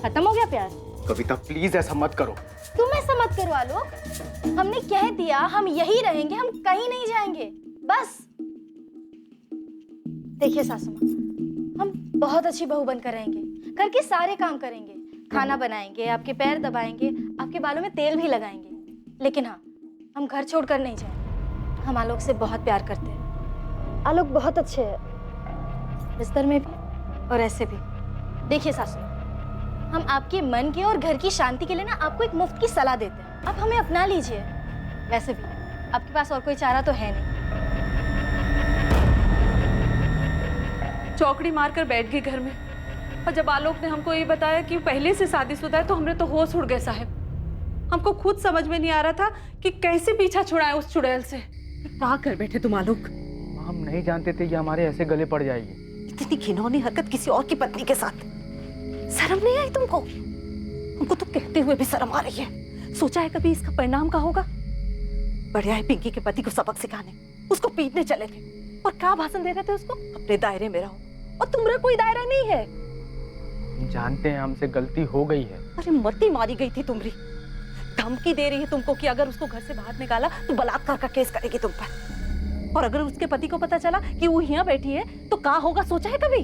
खत्म हो गया प्यार? कविता प्लीज ऐसा मत करो। तुम ऐसा मत करो आलोक, हमने कह दिया हम यही रहेंगे, हम कहीं नहीं जाएंगे बस। देखिए सासू माँ, हम बहुत अच्छी बहू बनकर रहेंगे, घर के सारे काम करेंगे, खाना बनाएंगे, आपके पैर दबाएंगे, आपके बालों में तेल भी लगाएंगे। लेकिन हाँ, हम घर छोड़कर नहीं जाएंगे। हम आलोक से बहुत प्यार करते हैं, आलोक बहुत अच्छे है, बिस्तर में भी और ऐसे भी। देखिए सासू, हम आपके मन के और घर की शांति के लिए ना आपको एक मुफ्त की सलाह देते हैं, आप हमें अपना लीजिए। वैसे भी आपके पास और कोई चारा तो है नहीं। चौकड़ी मारकर बैठ गई घर में, और जब आलोक ने हमको ये बताया कि पहले से शादीशुदा है तो हमने तो होश उड़ गए साहब। हमको खुद समझ में नहीं आ रहा था कि कैसे पीछा छुड़ाए उस चुड़ैल से। क्या कर बैठे तुम आलोक? हम नहीं जानते थे ये हमारे ऐसे गले पड़ जाएगी। इतनी घिनौनी हरकत किसी और की पत्नी के साथ, शर्म नहीं आई तुमको? हमको तो कहते हुए भी शर्म आ रही है। सोचा है कभी इसका परिणाम क्या होगा? बढ़िया है पिंकी के पति को सबक सिखाने, उसको पीटने चले थे और क्या भाषण दे रहे थे उसको, अपने दायरे में रहो, और तुम्हारा कोई दायरा नहीं है। हम जानते हैं हमसे गलती हो गई है। अरे मती मारी गई थी तुम्हारी। धमकी दे रही है तुमको कि अगर उसको घर से बाहर निकाला तो बलात्कार का केस करेगी तुम पर, और अगर उसके पति को पता चला कि वो यहाँ बैठी है तो क्या होगा, सोचा है कभी?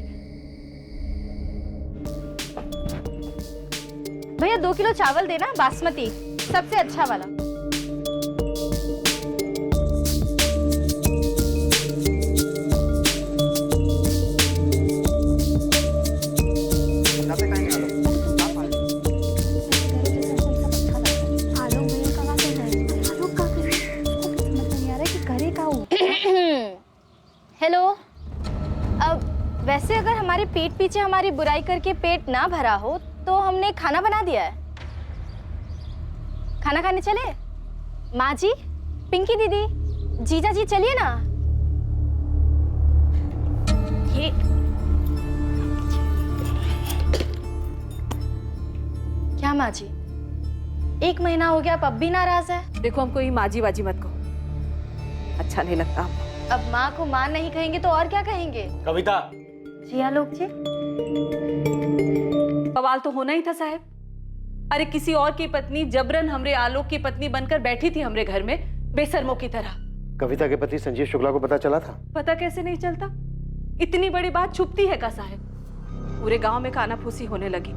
भैया 2 किलो चावल देना, बासमती, सबसे अच्छा वाला। हेलो, अब वैसे अगर हमारे पीठ पीछे हमारी बुराई करके पेट ना भरा हो तो हमने खाना बना दिया है। खाना खाने चले? माँ जी, पिंकी दीदी, जीजा जी चलिए ना। ये क्या माँ जी, 1 महीना हो गया, अब भी नाराज है? देखो हमको ये माजी बाजी मत कहो, अच्छा नहीं लगता हमको। अब माँ को माँ नहीं कहेंगे तो और क्या कहेंगे? कविता। जी आलोक जी। बवाल तो होना ही था साहब। अरे किसी और की पत्नी जबरन हमरे आलोक की पत्नी बनकर बैठी थी हमरे घर में बेशर्मों की तरह। कविता के पति संजीव शुक्ला को पता चला था? पता कैसे नहीं चलता? इतनी बड़ी बात छुपती है का साहब? पूरे गांव में कानाफूसी होने लगी,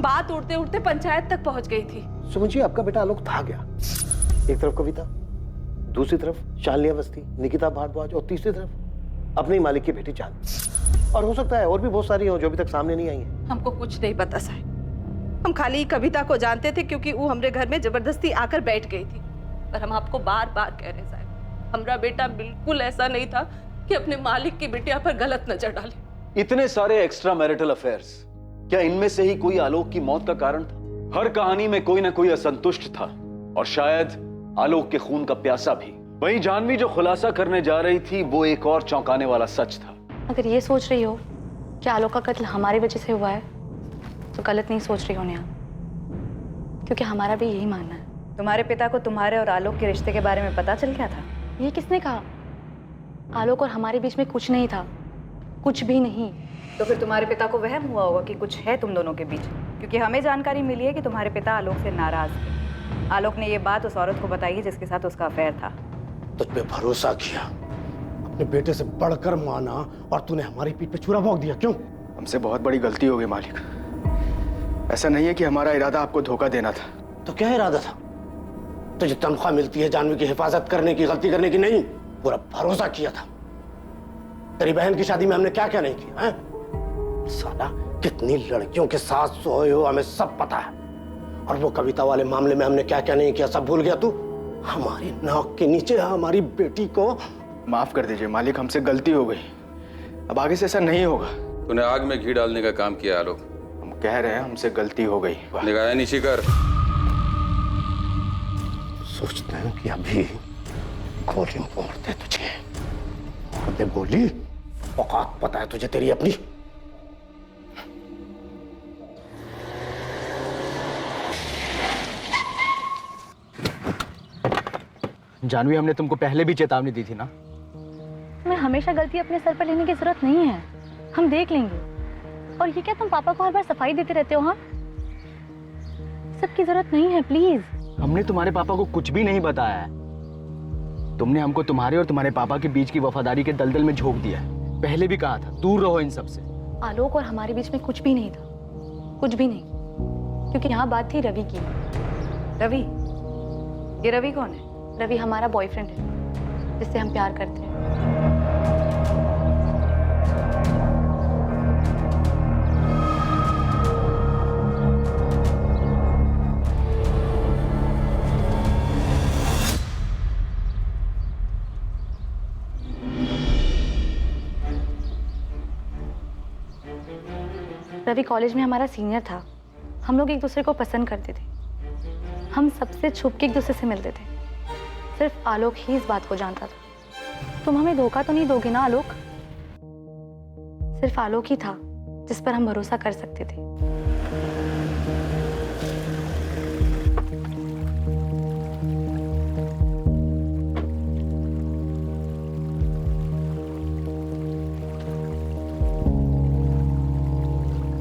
बात उड़ते उड़ते पंचायत तक पहुंच गई थी। सुमन जी, आपका बेटा आलोक था गया। एक तरफ कविता, दूसरी तरफ शालिनी अवस्थी, निकिता भारद्वाज, और तीसरी तरफ अपने मालिक की बेटी चांद। और हो सकता है और भी बहुत सारी हो जो अभी तक सामने नहीं आई हैं। हमको कुछ नहीं पता साहब, हम खाली कविता को जानते थे क्योंकि वो हमरे घर में जबरदस्ती आकर बैठ गई थी। पर हम आपको बार बार कह रहे हैं साहब, हमारा बेटा बिल्कुल ऐसा नहीं था कि अपने मालिक की बिटिया पर गलत नजर डाले। इतने सारे एक्स्ट्रा मैरिटल अफेयर्स, क्या इनमें से ही कोई आलोक की मौत का कारण था? हर कहानी में कोई ना कोई असंतुष्ट था, और शायद आलोक के खून का प्यासा भी। वहीं जानवी जो खुलासा करने जा रही थी वो एक और चौंकाने वाला सच था। अगर ये सोच रही हो कि आलोक का कत्ल हमारी वजह से हुआ है तो गलत नहीं सोच रही हो नेहा, क्योंकि हमारा भी यही मानना है। तुम्हारे पिता को तुम्हारे और आलोक के रिश्ते के बारे में पता चल गया था? ये किसने कहा? आलोक और हमारे बीच में कुछ नहीं था, कुछ भी नहीं। तो फिर तुम्हारे पिता को वहम हुआ होगा कि कुछ है तुम दोनों के बीच, क्योंकि हमें जानकारी मिली है कि तुम्हारे पिता आलोक से नाराज थे। आलोक ने ये बात उस औरत को बताई है जिसके साथ उसका अफेयर था। तुझ पे भरोसा किया, अपने बेटे से बढ़कर माना, और तूने हमारी पीठ पे छुरा भोंक दिया। क्यों? हमसे बहुत बड़ी गलती हो गई मालिक। ऐसा नहीं है कि हमारा इरादा आपको धोखा देना था। तो क्या इरादा था? तुझे तनख्वाह मिलती है जानवी की हिफाजत करने की, गलती करने की नहीं। पूरा भरोसा किया था। तेरी बहन की शादी में हमने क्या क्या नहीं किया है? साला कितनी लड़कियों के साथ सोए हो हमें सब पता है, और वो कविता वाले मामले में हमने क्या क्या नहीं किया सब भूल गया तू? हमारी नाक के नीचे हमारी बेटी को। माफ कर दीजिए मालिक, हमसे गलती हो गई, अब आगे से ऐसा नहीं होगा। तूने आग में घी डालने का काम किया आलोक। हम कह रहे हैं हमसे गलती हो गई। निगाह नीची कर। सोचते हैं कि अभी गोली मार दे तुझे, मार दे गोली। औकात पता है तुझे तेरी अपनी? जानवी, हमने तुमको पहले भी चेतावनी दी थी ना। तुम्हें हमेशा गलती अपने सर पर लेने की जरूरत नहीं है, हम देख लेंगे। और ये क्या तुम पापा को हर बार सफाई देते रहते हो? हाँ, सबकी जरूरत नहीं है, प्लीज। हमने तुम्हारे पापा को कुछ भी नहीं बताया है। तुमने हमको तुम्हारे और तुम्हारे पापा के बीच की वफादारी के दलदल में झोंक दिया है। पहले भी कहा था दूर रहो इन सब से। आलोक और हमारे बीच में कुछ भी नहीं था, कुछ भी नहीं, क्योंकि यहाँ बात थी रवि की। रवि? ये रवि कौन है? रवि हमारा बॉयफ्रेंड है, जिससे हम प्यार करते हैं। रवि कॉलेज में हमारा सीनियर था, हम लोग एक दूसरे को पसंद करते थे, हम सबसे छुप के एक दूसरे से मिलते थे। सिर्फ आलोक ही इस बात को जानता था। तुम हमें धोखा तो नहीं दोगे ना आलोक? सिर्फ आलोक ही था जिस पर हम भरोसा कर सकते थे।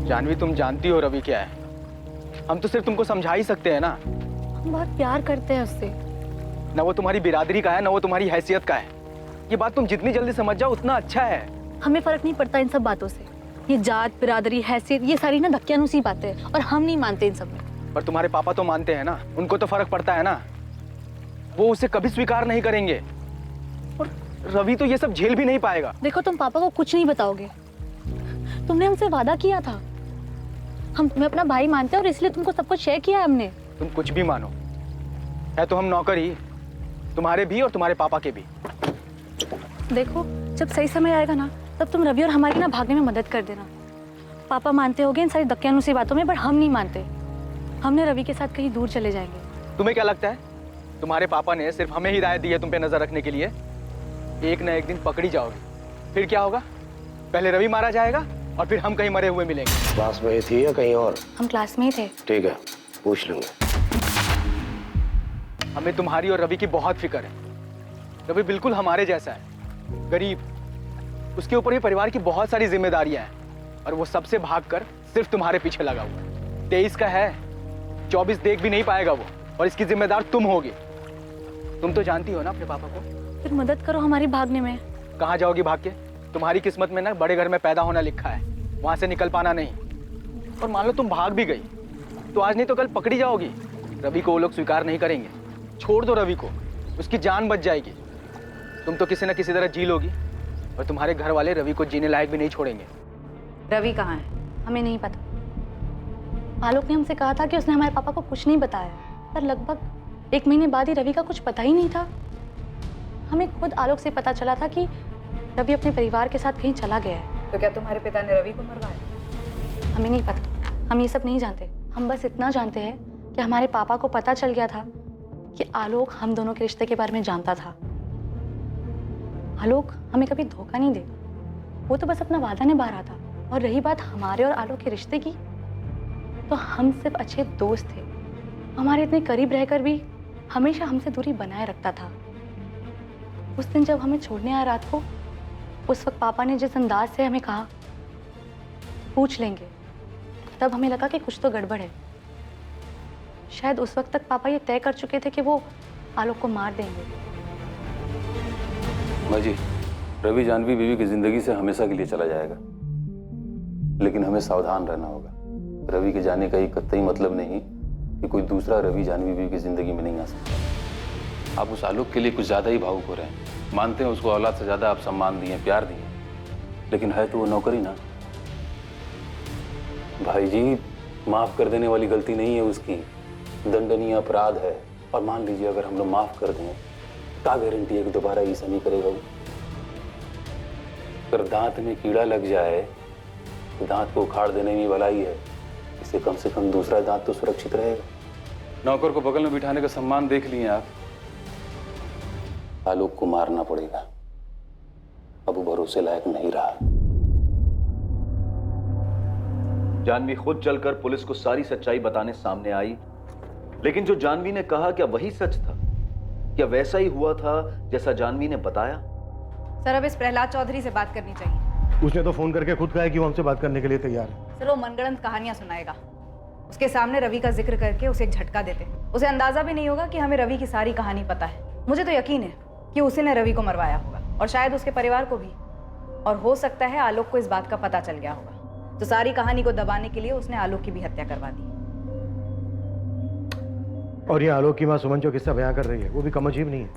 जानवी, तुम जानती हो रवि क्या है। हम तो सिर्फ तुमको समझा ही सकते हैं ना। हम बहुत प्यार करते हैं उससे। ना वो तुम्हारी बिरादरी का है, ना वो तुम्हारी हैसियत का है। ये बात तुम जितनी जल्दी समझ जाओ उतना अच्छा है। हमें फर्क नहीं पड़ता इन सब बातों से। ये जात, बिरादरी, हैसियत, ये सारी ना धक्कियानुसी बातें हैं और हम नहीं मानते इन सब में। पर तुम्हारे पापा तो मानते हैं ना, उनको तो फर्क पड़ता है ना। वो उसे कभी स्वीकार नहीं करेंगे और रवि तो ये सब झेल भी नहीं पाएगा। देखो, तुम पापा को कुछ नहीं बताओगे। तुमने हमसे वादा किया था, हम तुम्हें अपना भाई मानते हैं और इसलिए तुमको सब कुछ शेयर किया है हमने। तुम कुछ भी मानो, है तो हम नौकर ही, तुम्हारे भी और तुम्हारे पापा के भी। देखो, जब सही समय आएगा ना, तब तुम रवि और हमारी ना भागने में मदद कर देना। पापा मानते होंगे इन सारी धक्कियानुसी बातों में, पर हम नहीं मानते। हमने रवि के साथ कहीं दूर चले जाएंगे। तुम्हें क्या लगता है तुम्हारे पापा ने सिर्फ हमें हिदायत दी है तुम पे नजर रखने के लिए? एक न एक दिन पकड़ी जाओगी, फिर क्या होगा? पहले रवि मारा जाएगा और फिर हम कहीं मरे हुए मिलेंगे। क्लास में ही थी या कहीं और? हम क्लास में ही थे। ठीक है, पूछ लूंगा। हमें तुम्हारी और रवि की बहुत फिक्र है। रवि बिल्कुल हमारे जैसा है, गरीब। उसके ऊपर भी परिवार की बहुत सारी जिम्मेदारियां हैं और वो सबसे भागकर सिर्फ तुम्हारे पीछे लगा हुआ है। 23 का है, 24 देख भी नहीं पाएगा वो, और इसकी जिम्मेदार तुम होगी। तुम तो जानती हो ना अपने पापा को। फिर मदद करो हमारी भागने में। कहाँ जाओगी भाग के? तुम्हारी किस्मत में ना बड़े घर में पैदा होना लिखा है, वहां से निकल पाना नहीं। और मान लो तुम भाग भी गई तो आज नहीं तो कल पकड़ी जाओगी। रवि को वो लोग स्वीकार नहीं करेंगे। छोड़ दो रवि को, उसकी जान बच जाएगी। तुम तो किसी न किसी तरह जी लोगी और तुम्हारे घर वाले रवि को जीने लायक भी नहीं छोड़ेंगे। रवि कहाँ है? हमें नहीं पता। आलोक ने हमसे कहा था कि उसने हमारे पापा को कुछ नहीं बताया, पर लगभग 1 महीने बाद ही रवि का कुछ पता ही नहीं था। हमें खुद आलोक से पता चला था कि रवि अपने परिवार के साथ कहीं चला गया है। तो क्या तुम्हारे पिता ने रवि को मरवाया? हमें नहीं पता, हम ये सब नहीं जानते। हम बस इतना जानते हैं कि हमारे पापा को पता चल गया था कि आलोक हम दोनों के रिश्ते के बारे में जानता था। आलोक हमें कभी धोखा नहीं देगा, वो तो बस अपना वादा निभा रहा था। और रही बात हमारे और आलोक के रिश्ते की, तो हम सिर्फ अच्छे दोस्त थे। हमारे इतने करीब रहकर भी हमेशा हमसे दूरी बनाए रखता था। उस दिन जब हमें छोड़ने आया रात को, उस वक्त पापा ने जिस अंदाज से हमें कहा पूछ लेंगे, तब हमें लगा कि कुछ तो गड़बड़ है। शायद उस वक्त तक पापा ये तय कर चुके थे कि वो आलोक को मार देंगे। माँ जी, रवि जानवी बीवी की जिंदगी से हमेशा के लिए चला जाएगा, लेकिन हमें सावधान रहना होगा। रवि के जाने का ये कतई मतलब नहीं कि कोई दूसरा रवि जानवी बीवी की जिंदगी में नहीं आ सकता। आप उस आलोक के लिए कुछ ज्यादा ही भावुक हो रहे हैं। मानते हैं उसको औलाद से ज्यादा आप सम्मान दिए, प्यार दिए, लेकिन है तो वो नौकरी ना। भाई जी, माफ कर देने वाली गलती नहीं है उसकी, दंडनीय अपराध है। और मान लीजिए अगर हम लोग माफ कर दें, क्या गारंटी है कि दोबारा ऐसा नहीं करेगा वो? अगर दांत में कीड़ा लग जाए तो दांत को उखाड़ देने में भलाई है, इससे कम से कम दूसरा दांत तो सुरक्षित रहेगा। नौकर को बगल में बिठाने का सम्मान देख लिए आप। आलोक को मारना पड़ेगा, अब वो भरोसे लायक नहीं रहा। जानवी खुद चलकर पुलिस को सारी सच्चाई बताने सामने आई, लेकिन जो जानवी ने कहा क्या वही सच था? क्या वैसा ही हुआ था जैसा जानवी ने बताया? सर, अब इस प्रहलाद चौधरी से बात करनी चाहिए। उसने तो फोन करके खुद कहा है कि वो हमसे बात करने के लिए तैयार है। सर, वो मनगढ़ंत कहानियां सुनाएगा। उसके सामने रवि का जिक्र करके उसे एक झटका देते, उसे अंदाजा भी नहीं होगा कि हमें रवि की सारी कहानी पता है। मुझे तो यकीन है कि उसी ने रवि को मरवाया होगा, और शायद उसके परिवार को भी। और हो सकता है आलोक को इस बात का पता चल गया होगा, तो सारी कहानी को दबाने के लिए उसने आलोक की भी हत्या करवा दी। और ये आलोक की मां सुमन जो किस्सा बयां कर रही है, वो भी कम अजीब नहीं है।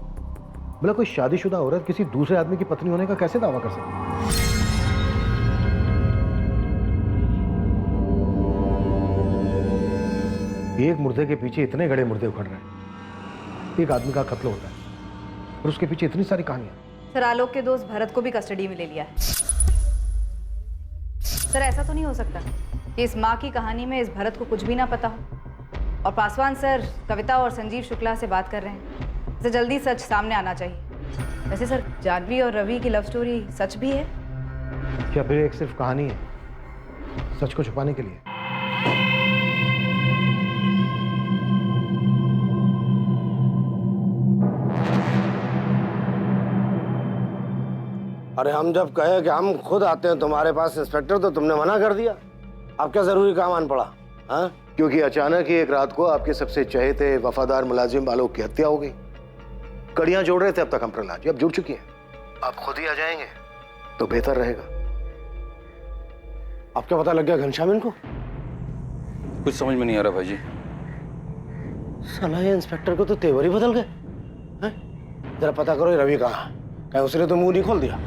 मतलब कोई शादीशुदा औरत किसी दूसरे आदमी की पत्नी होने का कैसे दावा कर सकती है? एक मुर्दे के पीछे इतने गड़े मुर्दे उखड़ रहे हैं। एक आदमी का कत्ल होता है और उसके पीछे इतनी सारी कहानियां। सर, आलोक के दोस्त भरत को भी कस्टडी में ले लिया है। सर, ऐसा तो नहीं हो सकता कि इस माँ की कहानी में इस भरत को कुछ भी ना पता हो। और पासवान सर कविता और संजीव शुक्ला से बात कर रहे हैं, इसे जल्दी सच सामने आना चाहिए। वैसे सर, जानवी और रवि की लव स्टोरी सच भी है? क्या फिर एक सिर्फ कहानी है सच को छुपाने के लिए? अरे हम जब कहे कि हम खुद आते हैं तुम्हारे पास इंस्पेक्टर, तो तुमने मना कर दिया। अब क्या जरूरी काम आन पड़ा? हाँ, क्योंकि अचानक ही एक रात को आपके सबसे चहेते वफादार मुलाजिम आलोक की हत्या हो गई। कड़ियां जोड़ रहे थे अब तक हम प्रहलाद जी, अब जुड़ चुकी हैं। आप खुद ही आ जाएंगे तो बेहतर रहेगा। अब क्या पता लग गया घनश्याम इनको? कुछ समझ में नहीं आ रहा भाई जी। साला ये इंस्पेक्टर को तो तेवर ही बदल गए हैं। जरा पता करो ये रवि कहाँ है, कहीं उसने तो मुंह नहीं खोल दिया।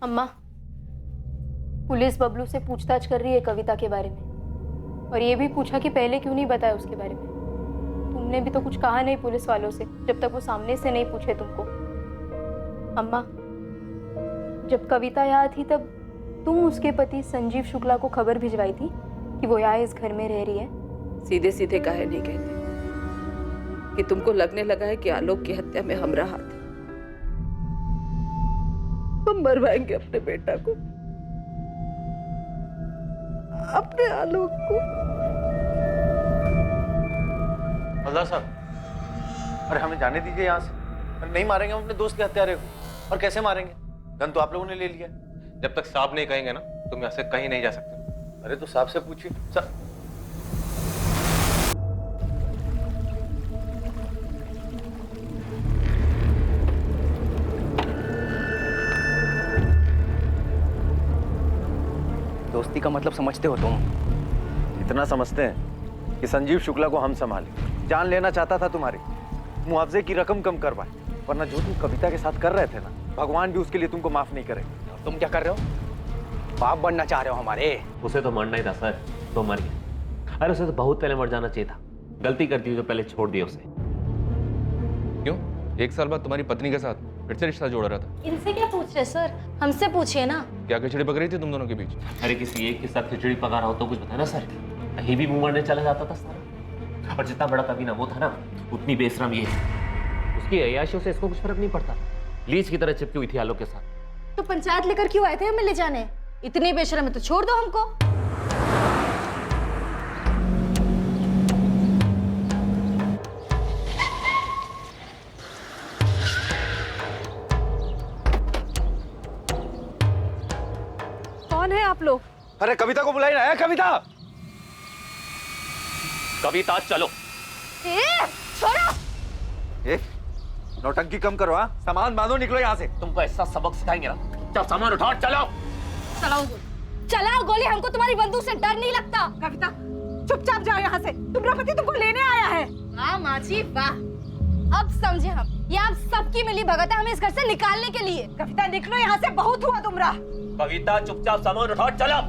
अम्मा, पुलिस बबलू से पूछताछ कर रही है कविता के बारे में, और ये भी पूछा कि पहले क्यों नहीं बताया उसके बारे में। तुमने भी तो कुछ कहा नहीं पुलिस वालों से जब तक वो सामने से नहीं पूछे तुमको। अम्मा, जब कविता यहाँ थी तब तुम उसके पति संजीव शुक्ला को खबर भिजवाई थी कि वो यहाँ इस घर में रह रही है? सीधे सीधे काहे नहीं कहते कि तुमको लगने लगा है कि आलोक की हत्या में हमारा हाथ है? हम मरवाएंगे अपने बेटा को, अपने आलोक को। हवलदार साहब, अरे हमें जाने दीजिए यहाँ से। अरे नहीं मारेंगे हम अपने दोस्त के हत्यारे को। और कैसे मारेंगे? गन तो आप लोगों ने ले लिया। जब तक साहब नहीं कहेंगे ना, तुम यहाँ से कहीं नहीं जा सकते। अरे तो साहब से पूछिए। दोस्ती का मतलब समझते हो तुम? इतना समझते हैं कि संजीव शुक्ला को हम संभाले। जान लेना चाहता था तुम्हारी, मुआवजे की रकम कम करवाए, वरना जो तुम कविता के साथ कर रहे थे ना, भगवान भी उसके लिए तुमको माफ नहीं करेगा। तुम क्या कर रहे हो? बाप बनना चाह रहे हो हमारे? उसे तो मरना ही था सर, तो मर गया। अरे उसे तो बहुत पहले मर जाना चाहिए था। गलती करती हुई तो पहले छोड़ दिया उसे। क्यों? 1 साल बाद तुम्हारी पत्नी के साथ फिर से रिश्ता जोड़ रहा था। इनसे क्या पूछ रहे सर? हमसे पूछिए ना। क्या खिचड़ी पक रही थी तुम दोनों के बीच? अरे किसी एक के साथ खिचड़ी पका रहा हो तो कुछ बताया ना सर। कहीं भी मुंह मारने चला जाता था सारा। और जितना बड़ा कभी ना वो था ना, उतनी बेशरम ये है। उसकी अय्याशियों से इसको कुछ फर्क नहीं पड़ता। लीच की तरह चिपकी हुई थी आलोक के साथ। तो पंचायत लेकर क्यों आए थे हमें ले जाने? इतनी बेशरम है तो छोड़ दो हमको। कौन है आप लोग? अरे कविता को बुलाई ना है। कविता, कविता चलो। छोड़ो। नौटंकी कम करो। हाँ, सामान बांधो, निकलो यहाँ से। तुमको ऐसा सबक सिखाएंगे ना। जब सामान उठाओ, चलो। चलाओ गोली। हमको तुम्हारी बंदूक से डर नहीं लगता। कविता, चुपचाप जाओ यहाँ से। तुम्हारा पति तुमको लेने आया है। वाह माँ जी वाह, अब समझे हम। ये आप सबकी मिली भगत है हमें इस घर से निकालने के लिए। कविता निकलो यहाँ से, बहुत हुआ तुमरा। कविता चुपचाप सामान उठाओ, चलो।